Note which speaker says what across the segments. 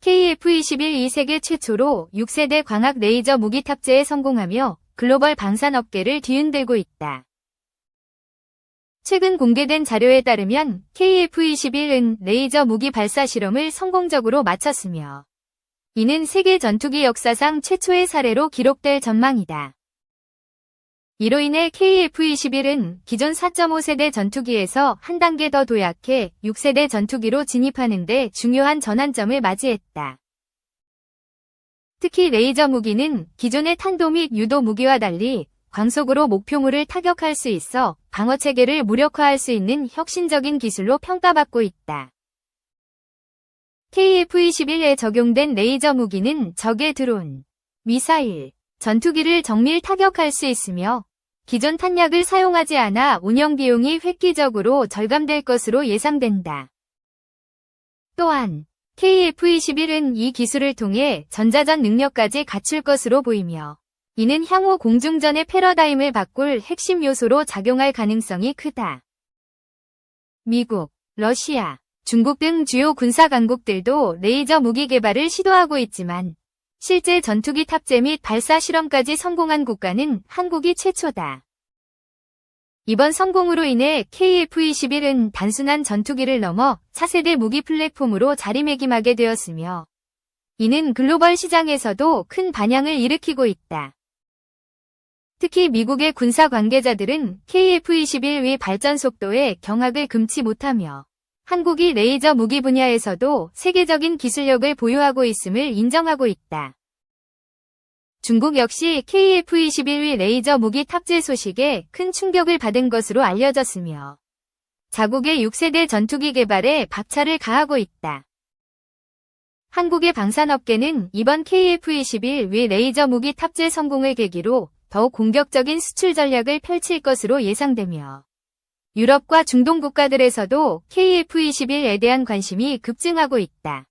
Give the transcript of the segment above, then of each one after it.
Speaker 1: KF-21이 세계 최초로 6세대 광학 레이저 무기 탑재에 성공하며 글로벌 방산업계를 뒤흔들고 있다. 최근 공개된 자료에 따르면 KF-21은 레이저 무기 발사 실험을 성공적으로 마쳤으며 이는 세계 전투기 역사상 최초의 사례로 기록될 전망이다. 이로 인해 KF-21은 기존 4.5세대 전투기에서 한 단계 더 도약해 6세대 전투기로 진입하는 데 중요한 전환점을 맞이했다. 특히 레이저 무기는 기존의 탄도 및 유도 무기와 달리 광속으로 목표물을 타격할 수 있어 방어체계를 무력화할 수 있는 혁신적인 기술로 평가받고 있다. KF-21에 적용된 레이저 무기는 적의 드론, 미사일, 전투기를 정밀 타격할 수 있으며 기존 탄약을 사용하지 않아 운영 비용이 획기적으로 절감될 것으로 예상된다. 또한 KF-21은 이 기술을 통해 전자전 능력까지 갖출 것으로 보이며 이는 향후 공중전의 패러다임을 바꿀 핵심 요소로 작용할 가능성이 크다. 미국, 러시아, 중국 등 주요 군사 강국들도 레이저 무기 개발을 시도하고 있지만 실제 전투기 탑재 및 발사 실험까지 성공한 국가는 한국이 최초다. 이번 성공으로 인해 KF-21은 단순한 전투기를 넘어 차세대 무기 플랫폼으로 자리매김하게 되었으며 이는 글로벌 시장에서도 큰 반향을 일으키고 있다. 특히 미국의 군사 관계자들은 KF-21의 발전 속도에 경악을 금치 못하며 한국이 레이저 무기 분야에서도 세계적인 기술력을 보유하고 있음을 인정하고 있다. 중국 역시 KF-21의 레이저 무기 탑재 소식에 큰 충격을 받은 것으로 알려졌으며 자국의 6세대 전투기 개발에 박차를 가하고 있다. 한국의 방산업계는 이번 KF-21의 레이저 무기 탑재 성공을 계기로 더욱 공격적인 수출 전략을 펼칠 것으로 예상되며 유럽과 중동 국가들에서도 KF-21에 대한 관심이 급증하고 있다.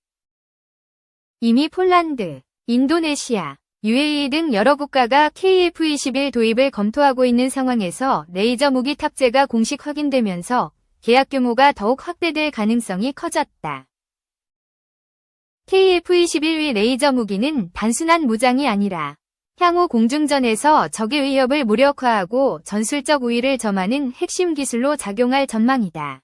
Speaker 1: 이미 폴란드, 인도네시아, UAE 등 여러 국가가 KF-21 도입을 검토하고 있는 상황에서 레이저 무기 탑재가 공식 확인되면서 계약 규모가 더욱 확대될 가능성이 커졌다. KF-21의 레이저 무기는 단순한 무장이 아니라 향후 공중전에서 적의 위협을 무력화하고 전술적 우위를 점하는 핵심 기술로 작용할 전망이다.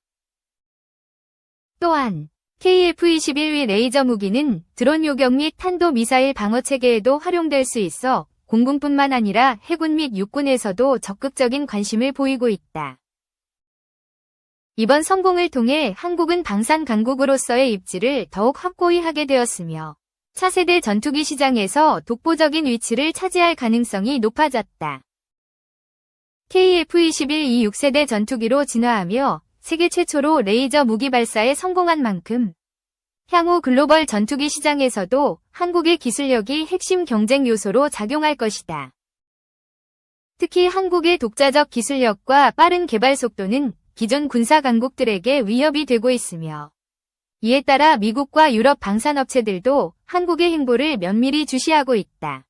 Speaker 1: 또한 KF-21의 레이저 무기는 드론 요격 및 탄도 미사일 방어체계에도 활용될 수 있어 공군뿐만 아니라 해군 및 육군에서도 적극적인 관심을 보이고 있다. 이번 성공을 통해 한국은 방산 강국으로서의 입지를 더욱 확고히 하게 되었으며 차세대 전투기 시장에서 독보적인 위치를 차지할 가능성이 높아졌다. KF-21이 6세대 전투기로 진화하며 세계 최초로 레이저 무기 발사에 성공한 만큼 향후 글로벌 전투기 시장에서도 한국의 기술력이 핵심 경쟁 요소로 작용할 것이다. 특히 한국의 독자적 기술력과 빠른 개발 속도는 기존 군사 강국들에게 위협이 되고 있으며 이에 따라 미국과 유럽 방산업체들도 한국의 행보를 면밀히 주시하고 있다.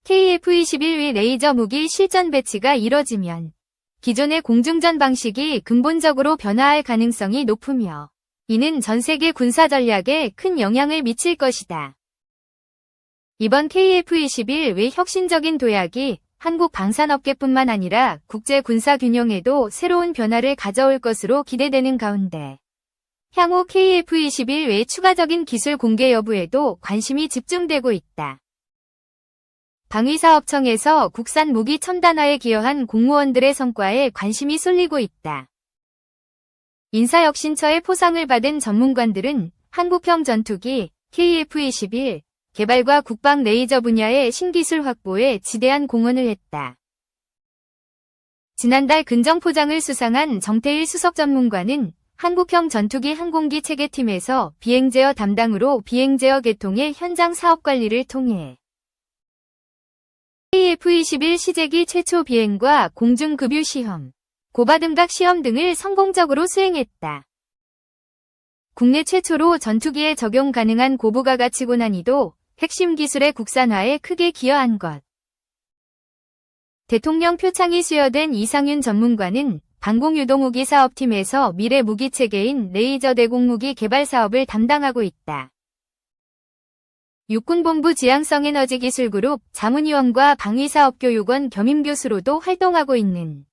Speaker 1: KF-21의 레이저 무기 실전 배치가 이뤄지면 기존의 공중전 방식이 근본적으로 변화할 가능성이 높으며 이는 전 세계 군사 전략에 큰 영향을 미칠 것이다. 이번 KF-21의 혁신적인 도약이 한국 방산업계뿐만 아니라 국제 군사 균형에도 새로운 변화를 가져올 것으로 기대되는 가운데 향후 KF-21의 추가적인 기술 공개 여부에도 관심이 집중되고 있다. 방위사업청에서 국산 무기 첨단화에 기여한 공무원들의 성과에 관심이 쏠리고 있다. 인사혁신처의 포상을 받은 전문관들은 한국형 전투기 KF-21 개발과 국방 레이저 분야의 신기술 확보에 지대한 공헌을 했다. 지난달 근정포장을 수상한 정태일 수석 전문관은 한국형 전투기 항공기 체계팀에서 비행제어 담당으로 비행제어 개통의 현장 사업 관리를 통해 KF-21 시제기 최초 비행과 공중급유 시험, 고바등각 시험 등을 성공적으로 수행했다. 국내 최초로 전투기에 적용 가능한 고부가가치고 난이도 핵심 기술의 국산화에 크게 기여한 것. 대통령 표창이 수여된 이상윤 전문가는 방공유도무기 사업팀에서 미래 무기체계인 레이저 대공무기 개발 사업을 담당하고 있다. 육군본부 지향성에너지기술그룹 자문위원과 방위사업교육원 겸임교수로도 활동하고 있는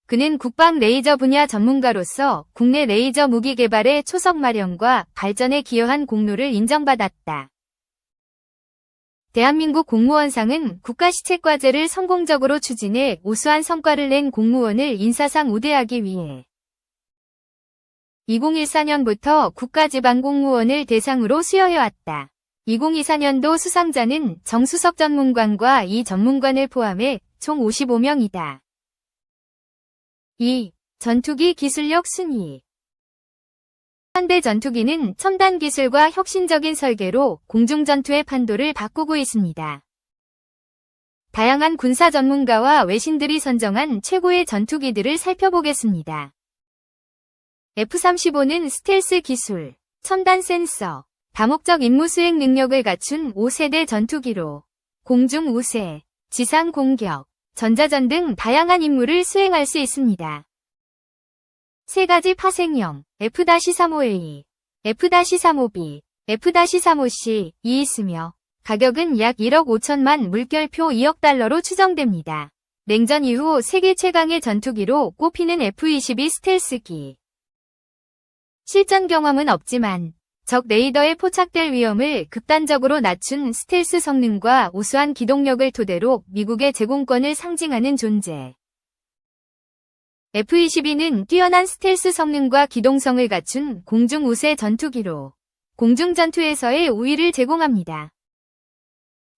Speaker 1: 그는 국방 레이저 분야 전문가로서 국내 레이저 무기 개발의 초석 마련과 발전에 기여한 공로를 인정받았다. 대한민국 공무원상은 국가시책과제를 성공적으로 추진해 우수한 성과를 낸 공무원을 인사상 우대하기 위해 2014년부터 국가지방공무원을 대상으로 수여해왔다. 2024년도 수상자는 정수석 전문관과 이 전문관을 포함해 총 55명이다. 2. 전투기 기술력 순위. 현대 전투기는 첨단 기술과 혁신적인 설계로 공중전투의 판도를 바꾸고 있습니다. 다양한 군사 전문가와 외신들이 선정한 최고의 전투기들을 살펴보겠습니다. F-35는 스텔스 기술, 첨단 센서, 다목적 임무 수행 능력을 갖춘 5세대 전투기로 공중 우세, 지상 공격, 전자전 등 다양한 임무를 수행할 수 있습니다. 세 가지 파생형 F-35A, F-35B, F-35C이 있으며 가격은 약 1억 5천만 물결표 2억 달러로 추정됩니다. 냉전 이후 세계 최강의 전투기로 꼽히는 F-22 스텔스기. 실전 경험은 없지만 적 레이더에 포착될 위험을 극단적으로 낮춘 스텔스 성능과 우수한 기동력을 토대로 미국의 제공권을 상징하는 존재. F-22는 뛰어난 스텔스 성능과 기동성을 갖춘 공중 우세 전투기로 공중 전투에서의 우위를 제공합니다.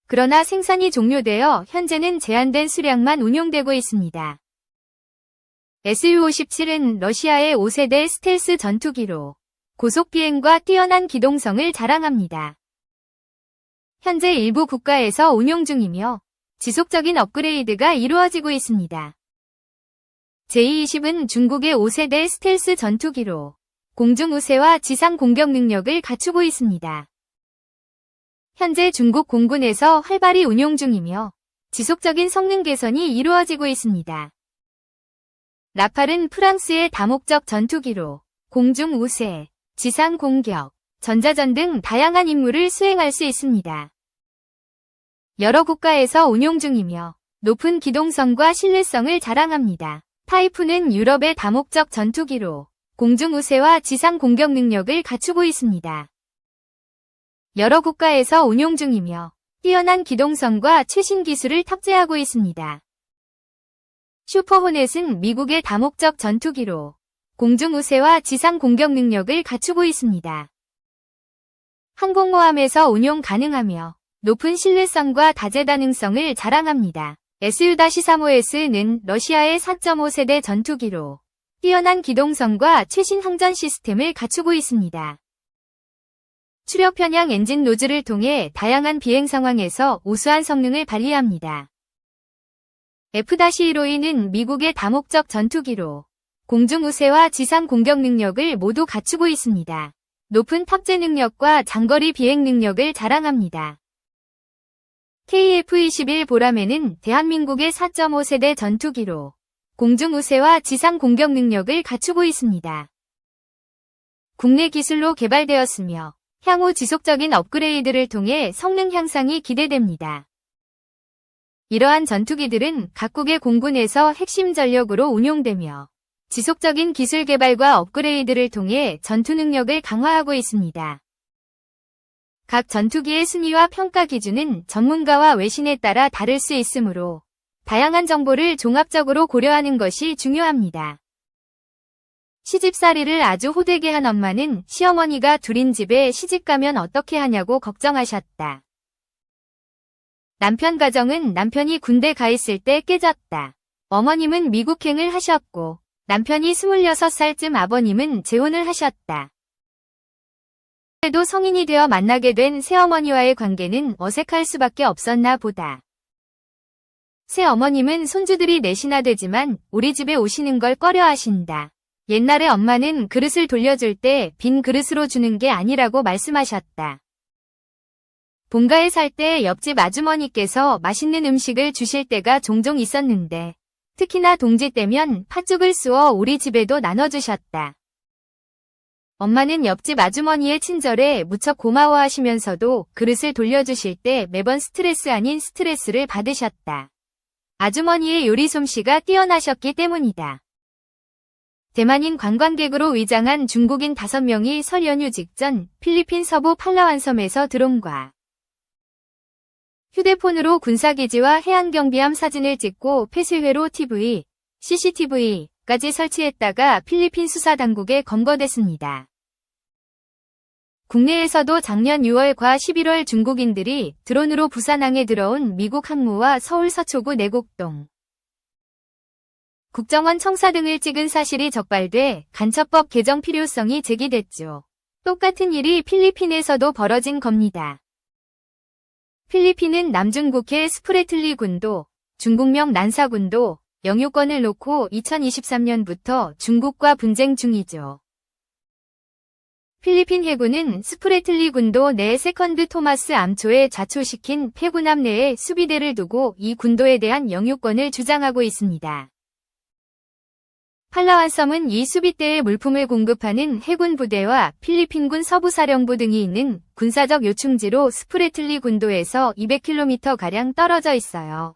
Speaker 1: 그러나 생산이 종료되어 현재는 제한된 수량만 운용되고 있습니다. Su-57은 러시아의 5세대 스텔스 전투기로 고속 비행과 뛰어난 기동성을 자랑합니다. 현재 일부 국가에서 운용 중이며 지속적인 업그레이드가 이루어지고 있습니다. J-20은 중국의 5세대 스텔스 전투기로 공중 우세와 지상 공격 능력을 갖추고 있습니다. 현재 중국 공군에서 활발히 운용 중이며 지속적인 성능 개선이 이루어지고 있습니다. 라팔은 프랑스의 다목적 전투기로 공중 우세, 지상 공격, 전자전 등 다양한 임무를 수행할 수 있습니다. 여러 국가에서 운용 중이며 높은 기동성과 신뢰성을 자랑합니다. 타이푼은 유럽의 다목적 전투기로 공중 우세와 지상 공격 능력을 갖추고 있습니다. 여러 국가에서 운용 중이며 뛰어난 기동성과 최신 기술을 탑재하고 있습니다. 슈퍼호넷은 미국의 다목적 전투기로 공중 우세와 지상 공격 능력을 갖추고 있습니다. 항공모함에서 운용 가능하며 높은 신뢰성과 다재다능성을 자랑합니다. Su-35S는 러시아의 4.5세대 전투기로 뛰어난 기동성과 최신 항전 시스템을 갖추고 있습니다. 추력 편향 엔진 노즐을 통해 다양한 비행 상황에서 우수한 성능을 발휘합니다. F-15E는 미국의 다목적 전투기로 공중 우세와 지상 공격 능력을 모두 갖추고 있습니다. 높은 탑재 능력과 장거리 비행 능력을 자랑합니다. KF-21 보라매는 대한민국의 4.5세대 전투기로 공중 우세와 지상 공격 능력을 갖추고 있습니다. 국내 기술로 개발되었으며 향후 지속적인 업그레이드를 통해 성능 향상이 기대됩니다. 이러한 전투기들은 각국의 공군에서 핵심 전력으로 운용되며 지속적인 기술 개발과 업그레이드를 통해 전투 능력을 강화하고 있습니다. 각 전투기의 순위와 평가 기준은 전문가와 외신에 따라 다를 수 있으므로 다양한 정보를 종합적으로 고려하는 것이 중요합니다. 시집살이를 아주 호되게 한 엄마는 시어머니가 둘인 집에 시집가면 어떻게 하냐고 걱정하셨다. 남편 가정은 남편이 군대 가 있을 때 깨졌다. 어머님은 미국행을 하셨고 남편이 26살쯤 아버님은 재혼을 하셨다. 그래도 성인이 되어 만나게 된 새어머니와의 관계는 어색할 수밖에 없었나 보다. 새어머님은 손주들이 넷이나 되지만 우리 집에 오시는 걸 꺼려하신다. 옛날에 엄마는 그릇을 돌려줄 때 빈 그릇으로 주는 게 아니라고 말씀하셨다. 본가에 살 때 옆집 아주머니께서 맛있는 음식을 주실 때가 종종 있었는데 특히나 동지 때면 팥죽을 쑤어 우리 집에도 나눠주셨다. 엄마는 옆집 아주머니의 친절에 무척 고마워하시면서도 그릇을 돌려주실 때 매번 스트레스 아닌 스트레스를 받으셨다. 아주머니의 요리 솜씨가 뛰어나셨기 때문이다. 대만인 관광객으로 위장한 중국인 5명이 설 연휴 직전 필리핀 서부 팔라완섬에서 드론과 휴대폰으로 군사기지와 해안경비함 사진을 찍고 폐쇄회로 TV, CCTV까지 설치했다가 필리핀 수사당국에 검거됐습니다. 국내에서도 작년 6월과 11월 중국인들이 드론으로 부산항에 들어온 미국 항모와 서울 서초구 내곡동 국정원 청사 등을 찍은 사실이 적발돼 간첩법 개정 필요성이 제기됐죠. 똑같은 일이 필리핀에서도 벌어진 겁니다. 필리핀은 남중국해 스프레틀리 군도, 중국명 난사군도 영유권을 놓고 2023년부터 중국과 분쟁 중이죠. 필리핀 해군은 스프레틀리 군도 내 세컨드 토마스 암초에 좌초시킨 해군함 내에 수비대를 두고 이 군도에 대한 영유권을 주장하고 있습니다. 팔라완섬은 이 수비대에 물품을 공급하는 해군 부대와 필리핀군 서부사령부 등이 있는 군사적 요충지로 스프레틀리 군도에서 200km가량 떨어져 있어요.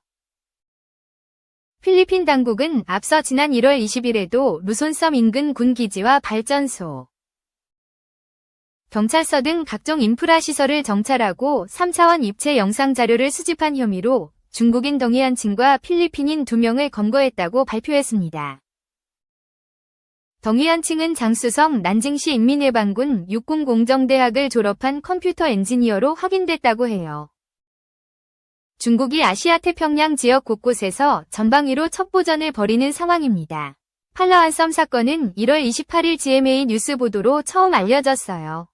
Speaker 1: 필리핀 당국은 앞서 지난 1월 20일에도 루손섬 인근 군기지와 발전소, 경찰서 등 각종 인프라 시설을 정찰하고 3차원 입체 영상 자료를 수집한 혐의로 중국인 덩이안칭과 필리핀인 2명을 검거했다고 발표했습니다. 덩이안칭은 장쑤성 난징시 인민해방군 육군공정대학을 졸업한 컴퓨터 엔지니어로 확인됐다고 해요. 중국이 아시아 태평양 지역 곳곳에서 전방위로 첩보전을 벌이는 상황입니다. 팔라완섬 사건은 1월 28일 GMA 뉴스 보도로 처음 알려졌어요.